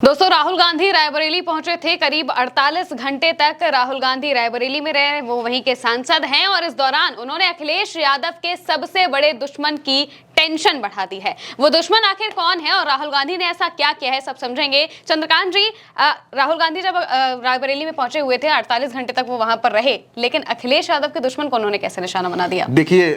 दोस्तों, राहुल गांधी रायबरेली पहुंचे थे। करीब 48 घंटे तक राहुल गांधी रायबरेली में रहे। वो वहीं के सांसद हैं और इस दौरान उन्होंने अखिलेश यादव के सबसे बड़े दुश्मन की टेंशन बढ़ा दी है। वो दुश्मन आखिर कौन है और राहुल गांधी ने ऐसा क्या किया है, सब समझेंगे। चंद्रकांत जी, राहुल गांधी जब रायबरेली में पहुंचे हुए थे, 48 घंटे तक वो वहां पर रहे, लेकिन अखिलेश यादव के दुश्मन को उन्होंने कैसे निशाना बना दिया? देखिए,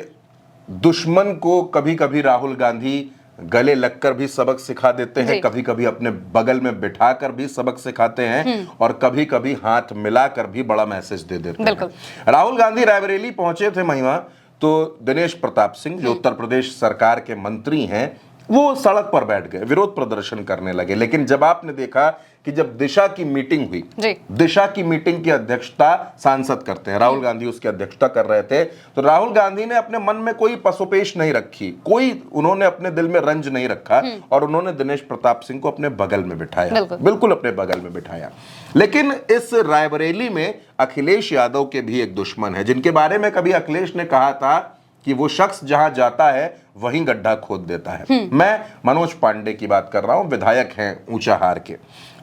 दुश्मन को कभी कभी राहुल गांधी गले लगकर भी सबक सिखा देते हैं, कभी कभी अपने बगल में बिठाकर भी सबक सिखाते हैं और कभी कभी हाथ मिलाकर भी बड़ा मैसेज दे देते हैं। राहुल गांधी रायबरेली पहुंचे थे महिमा, तो दिनेश प्रताप सिंह जो उत्तर प्रदेश सरकार के मंत्री हैं, वो सड़क पर बैठ गए, विरोध प्रदर्शन करने लगे। लेकिन जब आपने देखा कि जब दिशा की मीटिंग हुई, दिशा की मीटिंग की अध्यक्षता सांसद करते हैं, राहुल गांधी उसकी अध्यक्षता कर रहे थे, तो राहुल गांधी ने अपने मन में कोई पसोपेश नहीं रखी, कोई उन्होंने अपने दिल में रंज नहीं रखा और उन्होंने दिनेश प्रताप सिंह को अपने बगल में बिठाया, बिल्कुल अपने बगल में बिठाया। लेकिन इस रायबरेली में अखिलेश यादव के भी एक दुश्मन है, जिनके बारे में कभी अखिलेश ने कहा था कि वो शख्स जहां जाता है वहीं गड्ढा खोद देता है। मैं मनोज पांडे की बात कर रहा हूं, विधायक हैं ऊंचाहार के।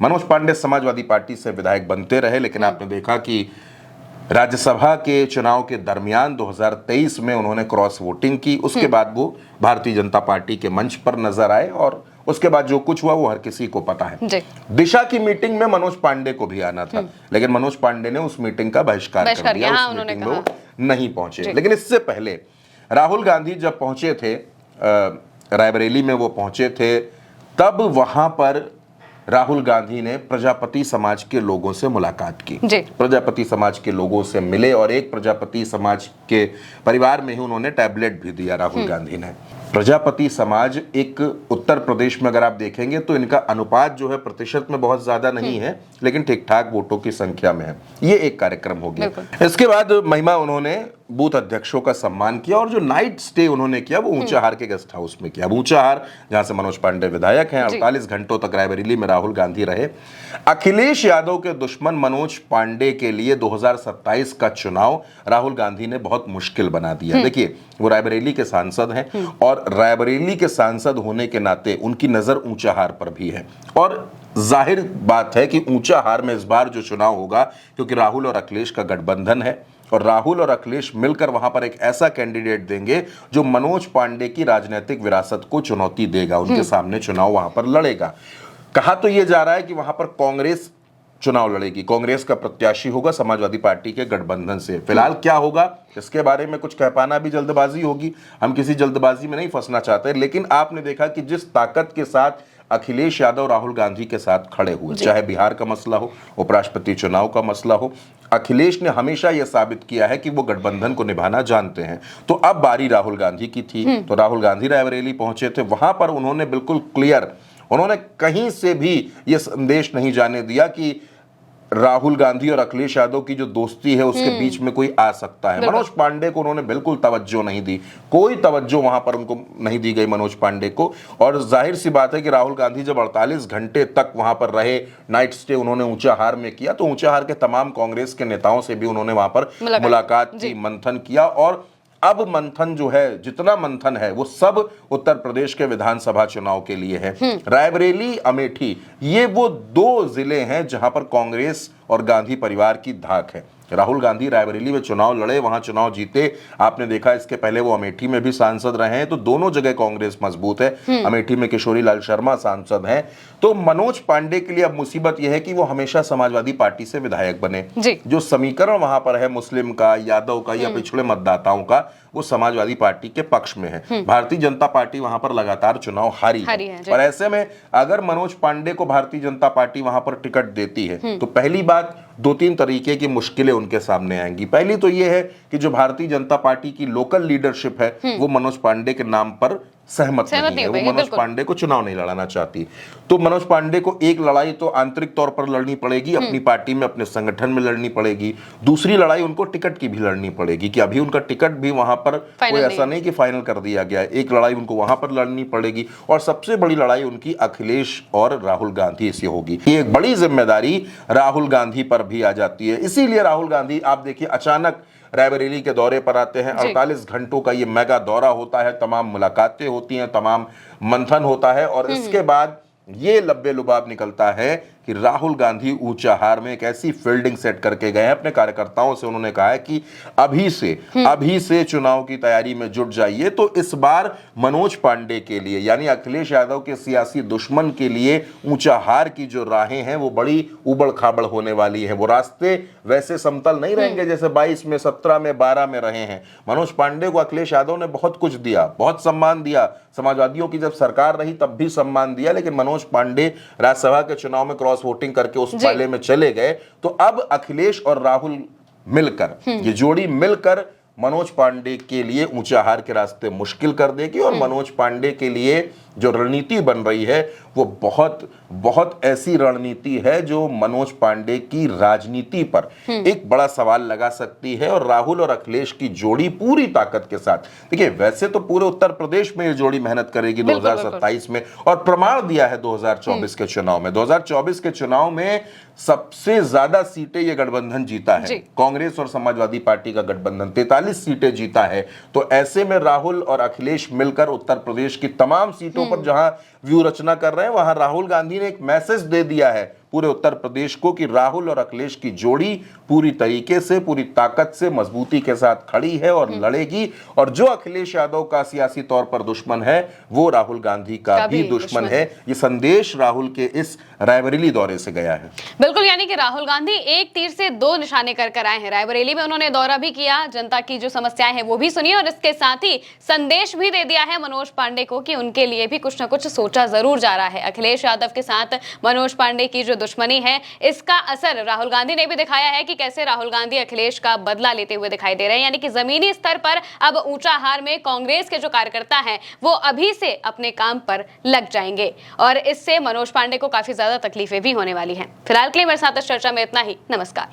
मनोज पांडे समाजवादी पार्टी से विधायक बनते रहे, लेकिन आपने देखा कि राज्यसभा के चुनाव के दरमियान 2023 में उन्होंने क्रॉस वोटिंग की। उसके बाद वो भारतीय जनता पार्टी के मंच पर नजर आए और उसके बाद जो कुछ हुआ वो हर किसी को पता है। दिशा की मीटिंग में मनोज पांडे को भी आना था, लेकिन मनोज पांडे ने उस मीटिंग का बहिष्कार कर दिया, उस मीटिंग में वो नहीं पहुंचे। लेकिन इससे पहले राहुल गांधी जब पहुंचे थे रायबरेली में, वो पहुंचे थे, तब वहां पर राहुल गांधी ने प्रजापति समाज के लोगों से मुलाकात की, प्रजापति समाज के लोगों से मिले और एक प्रजापति समाज के परिवार में ही उन्होंने टैबलेट भी दिया राहुल गांधी ने। प्रजापति समाज एक उत्तर प्रदेश में अगर आप देखेंगे तो इनका अनुपात जो है प्रतिशत में बहुत ज्यादा नहीं है, लेकिन ठीक ठाक वोटों की संख्या में है। ये एक कार्यक्रम हो गया। इसके बाद महिमा उन्होंने बूथ अध्यक्षों का सम्मान किया और जो नाइट स्टे उन्होंने किया वो ऊंचाहार के गेस्ट हाउस में किया। ऊंचाहार जहां से मनोज पांडे विधायक हैं, 48 घंटों तक रायबरेली में राहुल गांधी रहे। अखिलेश यादव के दुश्मन मनोज पांडे के लिए 2027 का चुनाव राहुल गांधी ने बहुत मुश्किल बना दिया। देखिए, वो रायबरेली के सांसद हैं और रायबरेली के सांसद होने के नाते उनकी नजर ऊंचाहार पर भी है और जाहिर बात है कि ऊंचाहार में इस बार जो चुनाव होगा, क्योंकि राहुल और अखिलेश का गठबंधन है और राहुल और अखिलेश मिलकर वहां पर एक ऐसा कैंडिडेट देंगे जो मनोज पांडे की राजनीतिक विरासत को चुनौती देगा, उनके सामने चुनाव वहां पर लड़ेगा। कहा तो यह जा रहा है कि वहां पर कांग्रेस चुनाव लड़ेगी, कांग्रेस का प्रत्याशी होगा समाजवादी पार्टी के गठबंधन से। फिलहाल क्या होगा इसके बारे में कुछ कह पाना भी जल्दबाजी होगी, हम किसी जल्दबाजी में नहीं फंसना चाहते। लेकिन आपने देखा कि जिस ताकत के साथ अखिलेश यादव राहुल गांधी के साथ खड़े हुए, चाहे बिहार का मसला हो, उपराष्ट्रपति चुनाव का मसला हो, अखिलेश ने हमेशा यह साबित किया है कि वो गठबंधन को निभाना जानते हैं। तो अब बारी राहुल गांधी की थी, तो राहुल गांधी रायबरेली पहुंचे थे। वहां पर उन्होंने बिल्कुल क्लियर, उन्होंने कहीं से भी यह संदेश नहीं जाने दिया कि राहुल गांधी और अखिलेश यादव की जो दोस्ती है उसके बीच में कोई आ सकता है। मनोज पांडे को उन्होंने बिल्कुल तवज्जो नहीं दी, कोई तवज्जो वहां पर उनको नहीं दी गई मनोज पांडे को। और जाहिर सी बात है कि राहुल गांधी जब 48 घंटे तक वहां पर रहे, नाइट स्टे उन्होंने ऊंचाहार में किया, तो ऊंचाहार के तमाम कांग्रेस के नेताओं से भी उन्होंने वहां पर मुलाकात की, मंथन किया। और अब मंथन जो है, जितना मंथन है वो सब उत्तर प्रदेश के विधानसभा चुनाव के लिए है। रायबरेली, अमेठी, ये वो दो जिले हैं जहां पर कांग्रेस और गांधी परिवार की धाक है। राहुल गांधी रायबरेली में चुनाव लड़े, वहां चुनाव जीते। आपने देखा इसके पहले वो अमेठी में भी सांसद रहे हैं, तो दोनों जगह कांग्रेस मजबूत है। अमेठी में किशोरी लाल शर्मा सांसद हैं। तो मनोज पांडे के लिए अब मुसीबत यह है कि वो हमेशा समाजवादी पार्टी से विधायक बने। जो समीकरण वहां पर है मुस्लिम का, यादव का या पिछड़े मतदाताओं का, वो समाजवादी पार्टी के पक्ष में है। भारतीय जनता पार्टी वहां पर लगातार चुनाव हारी है। और ऐसे में अगर मनोज पांडे को भारतीय जनता पार्टी वहां पर टिकट देती है तो पहली बात, दो तीन तरीके की मुश्किलें उनके सामने आएंगी। पहली तो यह है कि जो भारतीय जनता पार्टी की लोकल लीडरशिप है वो मनोज पांडे के नाम पर सहमत नहीं है, वो मनोज पांडे को चुनाव नहीं लड़ाना चाहती। तो मनोज पांडे को एक लड़ाई तो आंतरिक तौर पर लड़नी पड़ेगी, अपनी पार्टी में, अपने संगठन में लड़नी पड़ेगी। दूसरी लड़ाई उनको टिकट की भी लड़नी पड़ेगी कि अभी उनका टिकट भी वहां पर कोई ऐसा नहीं कि फाइनल कर दिया गया है। एक लड़ाई उनको वहां पर लड़नी पड़ेगी और सबसे बड़ी लड़ाई उनकी अखिलेश और राहुल गांधी से होगी। ये एक बड़ी जिम्मेदारी राहुल गांधी पर भी आ जाती है। इसीलिए राहुल गांधी, आप देखिए, अचानक रायबरेली के दौरे पर आते हैं। 48 घंटों का ये मेगा दौरा होता है, तमाम मुलाकातें होती हैं, तमाम मंथन होता है और इसके बाद ये लब्बे लुबाब निकलता है कि राहुल गांधी ऊंचाहार में एक ऐसी फील्डिंग सेट करके गए हैं अपने कार्यकर्ताओं से। उन्होंने कहा है कि अभी से चुनाव की तैयारी में जुट जाइए। तो इस बार मनोज पांडे के लिए यानी अखिलेश यादव के सियासी दुश्मन के लिए ऊंचाहार की जो राहें हैं वो बड़ी उबड़ खाबड़ होने वाली है। वो रास्ते वैसे समतल नहीं रहेंगे जैसे 22 में, 17 में, 12 में रहे हैं। मनोज पांडे को अखिलेश यादव ने बहुत कुछ दिया, बहुत सम्मान दिया। समाजवादियों की जब सरकार रही तब भी सम्मान दिया, लेकिन मनोज पांडे राज्यसभा के चुनाव में क्रॉस वोटिंग करके उस पाले में चले गए। तो अब अखिलेश और राहुल मिलकर, ये जोड़ी मिलकर मनोज पांडे के लिए ऊंचाहार के रास्ते मुश्किल कर देगी। और मनोज पांडे के लिए जो रणनीति बन रही है वो बहुत बहुत ऐसी रणनीति है जो मनोज पांडे की राजनीति पर एक बड़ा सवाल लगा सकती है। और राहुल और अखिलेश की जोड़ी पूरी ताकत के साथ, देखिए वैसे तो पूरे उत्तर प्रदेश में ये जोड़ी मेहनत करेगी 2027 में, और प्रमाण दिया है 2024 के चुनाव में। 2024 के चुनाव में सबसे ज्यादा सीटें ये गठबंधन जीता है, कांग्रेस और समाजवादी पार्टी का गठबंधन 43 सीटें जीता है। तो ऐसे में राहुल और अखिलेश मिलकर उत्तर प्रदेश की तमाम सीटों पर जहां व्यू रचना कर रहे हैं, वहां राहुल गांधी ने एक मैसेज दे दिया है पूरे उत्तर प्रदेश को कि राहुल और अखिलेश की जोड़ी पूरी तरीके से, पूरी ताकत से, मजबूती के साथ खड़ी है और लड़ेगी। और जो अखिलेश यादव का सियासी तौर पर दुश्मन है वो राहुल गांधी का भी दुश्मन है। ये संदेश राहुल के इस रायबरेली दौरे से गया है। बिल्कुल, यानी कि राहुल गांधी एक तीर से दो निशाने कर आए हैं। रायबरेली में उन्होंने दौरा भी किया, जनता की जो समस्याएं हैं वो भी सुनी, और इसके साथ ही संदेश भी दे दिया है मनोज पांडे को कि उनके लिए भी कुछ ना कुछ सोचा जरूर जा रहा है। अखिलेश यादव के साथ मनोज पांडे की जो दुश्मनी है, इसका असर राहुल गांधी ने भी दिखाया है कि कैसे राहुल गांधी अखिलेश का बदला लेते हुए दिखाई दे रहे हैं। यानी कि जमीनी स्तर पर अब ऊंचाहार में कांग्रेस के जो कार्यकर्ता हैं वो अभी से अपने काम पर लग जाएंगे, और इससे मनोज पांडे को काफी ज्यादा तकलीफें भी होने वाली हैं। फिलहाल के लिए मेरे साथ इस चर्चा में इतना ही। नमस्कार।